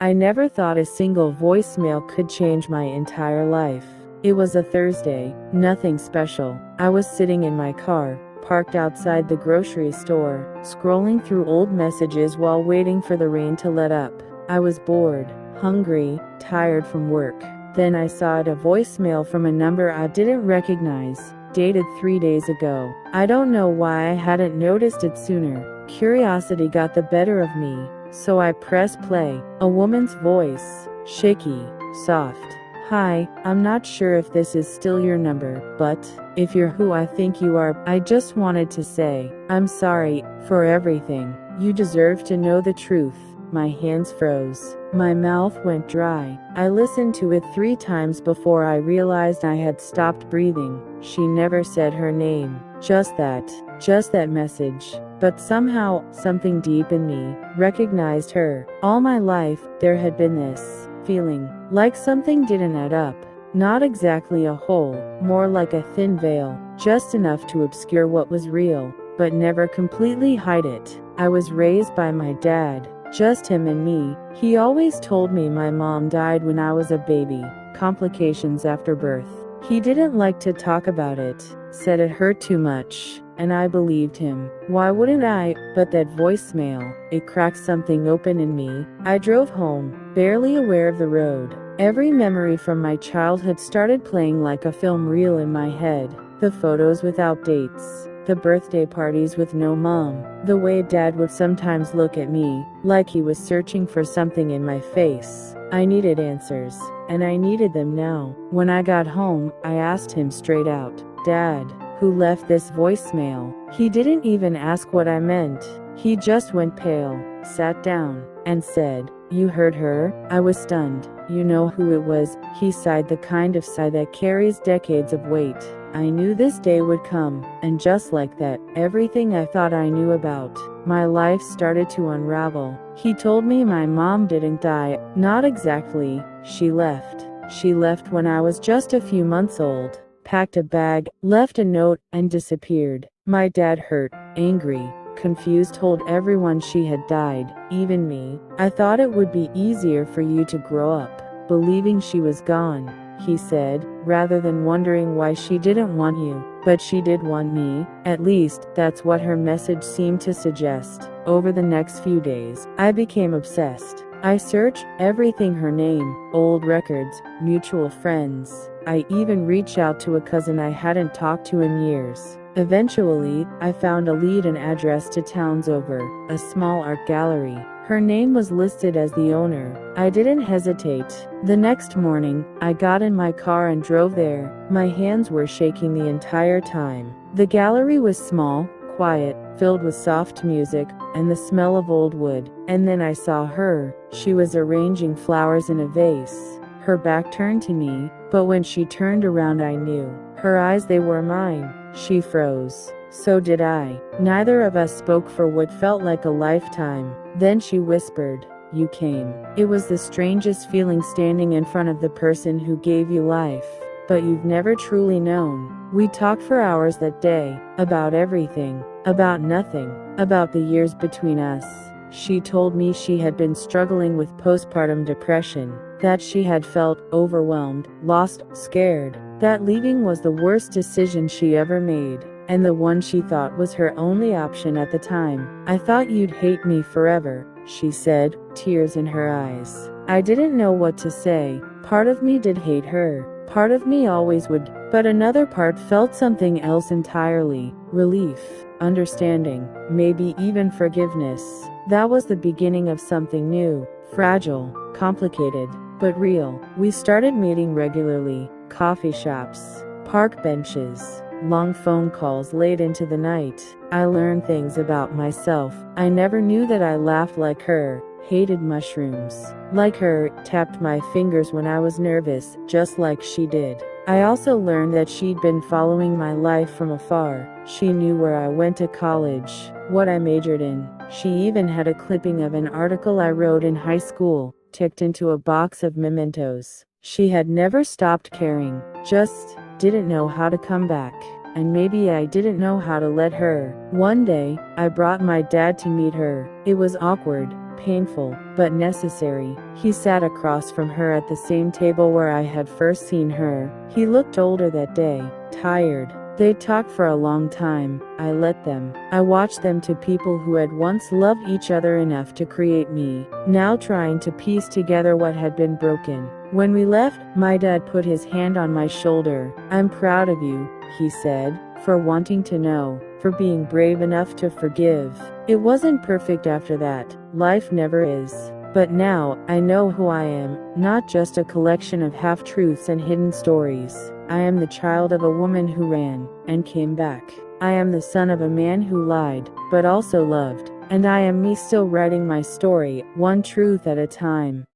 I never thought a single voicemail could change my entire life. It was a Thursday, nothing special. I was sitting in my car, parked outside the grocery store, scrolling through old messages while waiting for the rain to let up. I was bored, hungry, tired from work. Then I saw a voicemail from a number I didn't recognize, dated 3 days ago. I don't know why I hadn't noticed it sooner. Curiosity got the better of me, so I pressed play. A woman's voice, shaky, soft. "Hi, I'm not sure if this is still your number, but if you're who I think you are, I just wanted to say, I'm sorry for everything. You deserve to know the truth." My hands froze. My mouth went dry. I listened to it 3 times before I realized I had stopped breathing. She never said her name. Just that message. But somehow, something deep in me recognized her. All my life, there had been this feeling, like something didn't add up. Not exactly a hole, more like a thin veil, just enough to obscure what was real, but never completely hide it. I was raised by my dad, just him and me. He always told me my mom died when I was a baby, complications after birth. He didn't like to talk about it, said it hurt too much, and I believed him. Why wouldn't I? But that voicemail, it cracked something open in me. I drove home, barely aware of the road. Every memory from my childhood started playing like a film reel in my head. The photos without dates, the birthday parties with no mom, the way dad would sometimes look at me, like he was searching for something in my face. I needed answers, and I needed them now. When I got home, I asked him straight out, "Dad, who left this voicemail?" He didn't even ask what I meant. He just went pale, sat down, and said, "You heard her?" I was stunned. "You know who it was?" He sighed, the kind of sigh that carries decades of weight. I knew this day would come, and just like that, everything I thought I knew about my life started to unravel. He told me my mom didn't die. Not exactly. She left. She left when I was just a few months old, packed a bag, left a note, and disappeared. My dad, hurt, angry, confused, told everyone she had died, even me. "I thought it would be easier for you to grow up believing she was gone," he said, rather than wondering why she didn't want you. "But she did want me. At least, that's what her message seemed to suggest." Over the next few days, I became obsessed. I searched everything: her name, old records, mutual friends. I even reached out to a cousin I hadn't talked to in years. Eventually, I found a lead: an address to towns over, a small art gallery. Her name was listed as the owner. I didn't hesitate. The next morning, I got in my car and drove there. My hands were shaking the entire time. The gallery was small, quiet, filled with soft music, and the smell of old wood. And then I saw her. She was arranging flowers in a vase, her back turned to me, but when she turned around I knew. Her eyes, they were mine. She froze. So did I. Neither of us spoke for what felt like a lifetime. Then she whispered, "You came." It was the strangest feeling, standing in front of the person who gave you life, but you've never truly known. We talked for hours that day, about everything, about nothing, about the years between us. She told me she had been struggling with postpartum depression, that she had felt overwhelmed, lost, scared, that leaving was the worst decision she ever made, and the one she thought was her only option at the time. "I thought you'd hate me forever," she said, tears in her eyes. I didn't know what to say. Part of me did hate her. Part of me always would. But another part felt something else entirely. Relief, understanding, maybe even forgiveness. That was the beginning of something new. Fragile, complicated, but real. We started meeting regularly. Coffee shops, park benches, long phone calls late into the night. I learned things about myself I never knew: that I laughed like her, hated mushrooms like her, tapped my fingers when I was nervous, just like she did. I also learned that she'd been following my life from afar. She knew where I went to college, what I majored in. She even had a clipping of an article I wrote in high school, ticked into a box of mementos. She had never stopped caring, just didn't know how to come back. And maybe I didn't know how to let her. One day, I brought my dad to meet her. It was awkward, painful, but necessary. He sat across from her at the same table where I had first seen her. He looked older that day, tired. They talked for a long time. I let them. I watched them, to people who had once loved each other enough to create me, now trying to piece together what had been broken. When we left, my dad put his hand on my shoulder. "I'm proud of you," he said, "for wanting to know, for being brave enough to forgive." It wasn't perfect after that. Life never is. But now, I know who I am, not just a collection of half-truths and hidden stories. I am the child of a woman who ran, and came back. I am the son of a man who lied, but also loved. And I am me, still writing my story, one truth at a time.